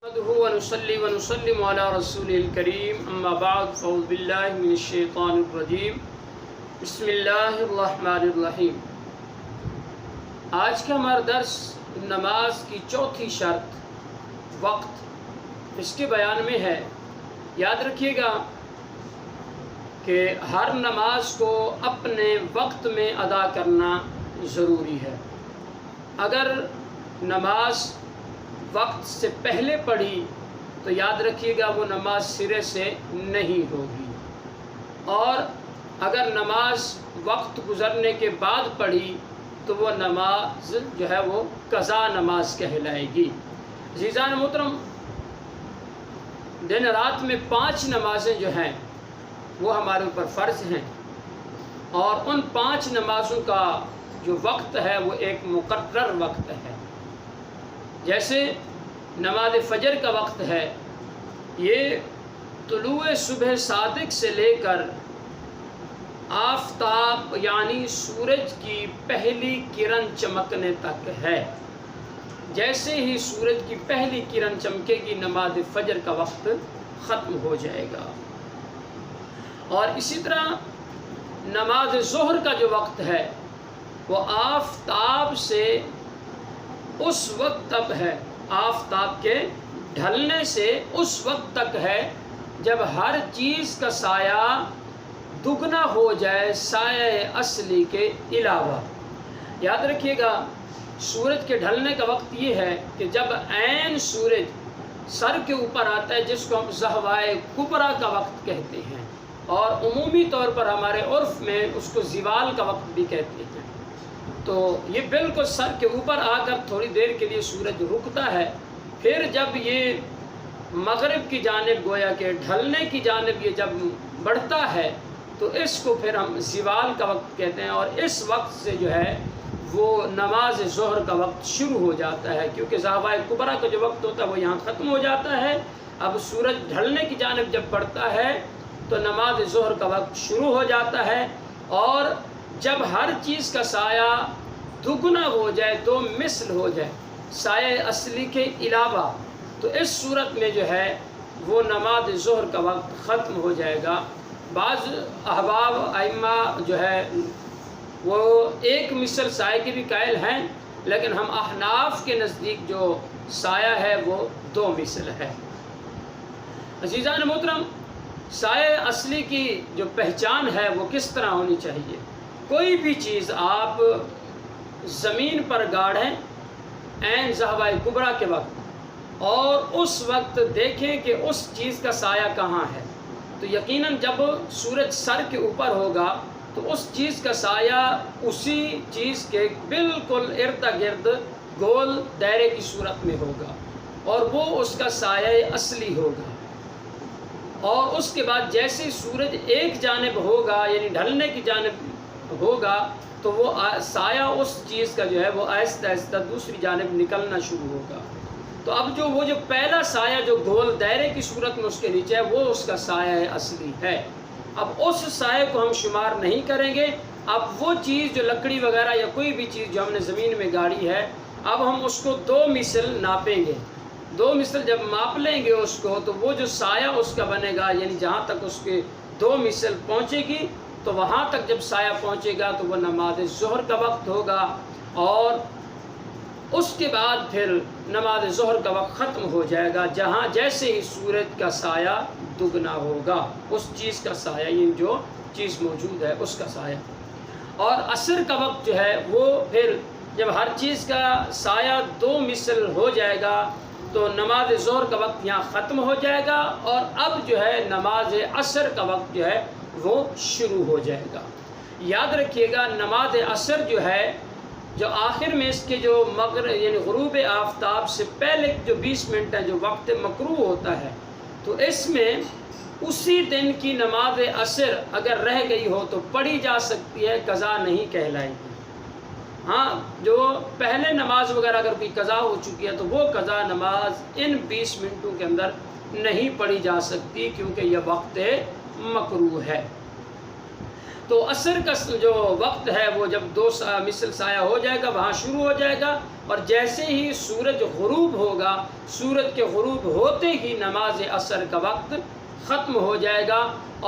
نحمده ونصلي ونسلم على رسوله الكريم اما بعد فاعوذ بالله من الشیطان الرجیم بسم اللہ الرحمن الرحیم۔ آج کا ہمارا درس نماز کی چوتھی شرط وقت، اس کے بیان میں ہے۔ یاد رکھیے گا کہ ہر نماز کو اپنے وقت میں ادا کرنا ضروری ہے۔ اگر نماز وقت سے پہلے پڑھی تو یاد رکھیے گا وہ نماز سرے سے نہیں ہوگی، اور اگر نماز وقت گزرنے کے بعد پڑھی تو وہ نماز جو ہے وہ قضا نماز کہلائے گی۔ عزیزان محترم، دن رات میں 5 نمازیں جو ہیں وہ ہمارے اوپر فرض ہیں، اور ان 5 نمازوں کا جو وقت ہے وہ ایک مقرر وقت ہے۔ جیسے نماز فجر کا وقت ہے، یہ طلوع صبح صادق سے لے کر آفتاب یعنی سورج کی پہلی کرن چمکنے تک ہے۔ جیسے ہی سورج کی پہلی کرن چمکے گی نماز فجر کا وقت ختم ہو جائے گا۔ اور اسی طرح نماز ظہر کا جو وقت ہے وہ آفتاب سے اس وقت تک ہے، آفتاب کے ڈھلنے سے اس وقت تک ہے جب ہر چیز کا سایہ دگنا ہو جائے سایہ اصلی کے علاوہ۔ یاد رکھیے گا سورج کے ڈھلنے کا وقت یہ ہے کہ جب عین سورج سر کے اوپر آتا ہے، جس کو ہم زہوائے کبریٰ کا وقت کہتے ہیں، اور عمومی طور پر ہمارے عرف میں اس کو زوال کا وقت بھی کہتے ہیں۔ تو یہ بالکل سر کے اوپر آ کر تھوڑی دیر کے لیے سورج رکتا ہے، پھر جب یہ مغرب کی جانب گویا کہ ڈھلنے کی جانب یہ جب بڑھتا ہے تو اس کو پھر ہم زوال کا وقت کہتے ہیں، اور اس وقت سے جو ہے وہ نماز ظہر کا وقت شروع ہو جاتا ہے، کیونکہ زہوائے کبریٰ کا جو وقت ہوتا ہے وہ یہاں ختم ہو جاتا ہے۔ اب سورج ڈھلنے کی جانب جب بڑھتا ہے تو نماز ظہر کا وقت شروع ہو جاتا ہے، اور جب ہر چیز کا سایہ دگنا ہو جائے، 2 مثل ہو جائے سایہ اصلی کے علاوہ، تو اس صورت میں جو ہے وہ نماز ظہر کا وقت ختم ہو جائے گا۔ بعض احباب ائمہ جو ہے وہ 1 مثل سایہ کے بھی قائل ہیں، لیکن ہم احناف کے نزدیک جو سایہ ہے وہ 2 مثل ہے۔ عزیزان محترم، سایہ اصلی کی جو پہچان ہے وہ کس طرح ہونی چاہیے؟ کوئی بھی چیز آپ زمین پر گاڑیں عین زہوائے کبریٰ کے وقت، اور اس وقت دیکھیں کہ اس چیز کا سایہ کہاں ہے، تو یقیناً جب سورج سر کے اوپر ہوگا تو اس چیز کا سایہ اسی چیز کے بالکل ارد گرد گول دائرے کی صورت میں ہوگا، اور وہ اس کا سایہ اصلی ہوگا۔ اور اس کے بعد جیسے سورج ایک جانب ہوگا یعنی ڈھلنے کی جانب ہوگا تو وہ سایہ اس چیز کا جو ہے وہ آہستہ آہستہ دوسری جانب نکلنا شروع ہوگا۔ تو اب وہ جو پہلا سایہ جو گول دائرے کی صورت میں اس کے نیچے ہے وہ اس کا سایہ اصلی ہے۔ اب اس سایہ کو ہم شمار نہیں کریں گے۔ اب وہ چیز جو لکڑی وغیرہ یا کوئی بھی چیز جو ہم نے زمین میں گاڑی ہے، اب ہم اس کو 2 مثل ناپیں گے۔ 2 مثل جب ماپ لیں گے اس کو، تو وہ جو سایہ اس کا بنے گا یعنی جہاں تک اس کے 2 مثل پہنچے گی تو وہاں تک جب سایہ پہنچے گا تو وہ نماز ظہر کا وقت ہوگا، اور اس کے بعد پھر نماز ظہر کا وقت ختم ہو جائے گا جہاں جیسے ہی سورج کا سایہ دگنا ہوگا، اس چیز کا سایہ یہ جو چیز موجود ہے اس کا سایہ۔ اور عصر کا وقت جو ہے وہ پھر جب ہر چیز کا سایہ 2 مثل ہو جائے گا تو نماز ظہر کا وقت یہاں ختم ہو جائے گا، اور اب جو ہے نماز عصر کا وقت جو ہے وہ شروع ہو جائے گا۔ یاد رکھیے گا نماز عصر جو ہے، جو آخر میں اس کے جو مغرب یعنی غروب آفتاب سے پہلے جو 20 منٹ ہے جو وقت مکروہ ہوتا ہے، تو اس میں اسی دن کی نماز عصر اگر رہ گئی ہو تو پڑھی جا سکتی ہے، قضا نہیں کہلائے گی۔ ہاں، جو پہلے نماز وغیرہ اگر کوئی قضا ہو چکی ہے تو وہ قضا نماز ان 20 منٹوں کے اندر نہیں پڑھی جا سکتی، کیونکہ یہ وقت مکروہ ہے۔ تو عصر کا جو وقت ہے وہ جب 2 مثل سایہ ہو جائے گا وہاں شروع ہو جائے گا، اور جیسے ہی سورج غروب ہوگا، سورج کے غروب ہوتے ہی نماز عصر کا وقت ختم ہو جائے گا،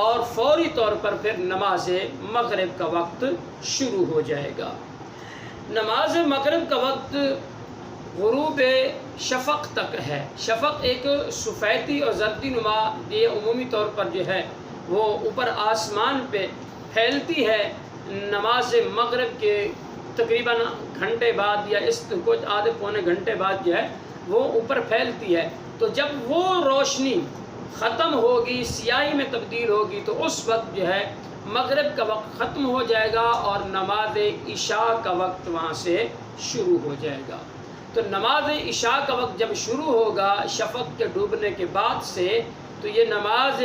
اور فوری طور پر پھر نماز مغرب کا وقت شروع ہو جائے گا۔ نماز مغرب کا وقت غروب شفق تک ہے۔ شفق ایک سفیدی اور زردی نما، یہ عمومی طور پر جو ہے وہ اوپر آسمان پہ پھیلتی ہے نماز مغرب کے تقریباً گھنٹے بعد، یا اس کچھ آدھے پونے گھنٹے بعد جو ہے وہ اوپر پھیلتی ہے۔ تو جب وہ روشنی ختم ہوگی، سیاہی میں تبدیل ہوگی، تو اس وقت جو ہے مغرب کا وقت ختم ہو جائے گا اور نماز عشاء کا وقت وہاں سے شروع ہو جائے گا۔ تو نماز عشاء کا وقت جب شروع ہوگا شفق کے ڈوبنے کے بعد سے، تو یہ نماز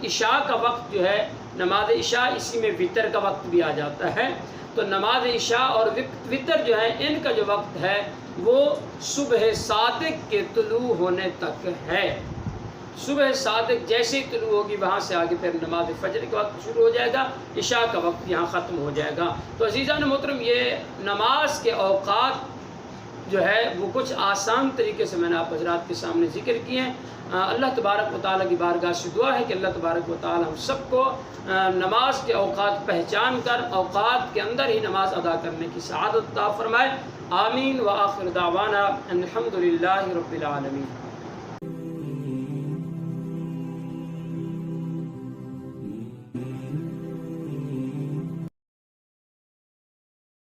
عشاء کا وقت جو ہے، نماز عشاء اسی میں وطر کا وقت بھی آ جاتا ہے، تو نماز عشاء اور وطر جو ہے ان کا جو وقت ہے وہ صبح صادق کے طلوع ہونے تک ہے۔ صبح صادق جیسے ہی طلوع ہوگی وہاں سے آگے پھر نماز فجر کا وقت شروع ہو جائے گا، عشاء کا وقت یہاں ختم ہو جائے گا۔ تو عزیزان محترم، یہ نماز کے اوقات جو ہے وہ کچھ آسان طریقے سے میں نے آپ حضرات کے سامنے ذکر کیے ہیں۔ اللہ تبارک و تعالیٰ کی بارگاہ سے دعا ہے کہ اللہ تبارک و تعالیٰ ہم سب کو نماز کے اوقات پہچان کر اوقات کے اندر ہی نماز ادا کرنے کی سعادت عطا فرمائے۔ آمین۔ وآخر دعوانا ان الحمد للہ رب العالمین۔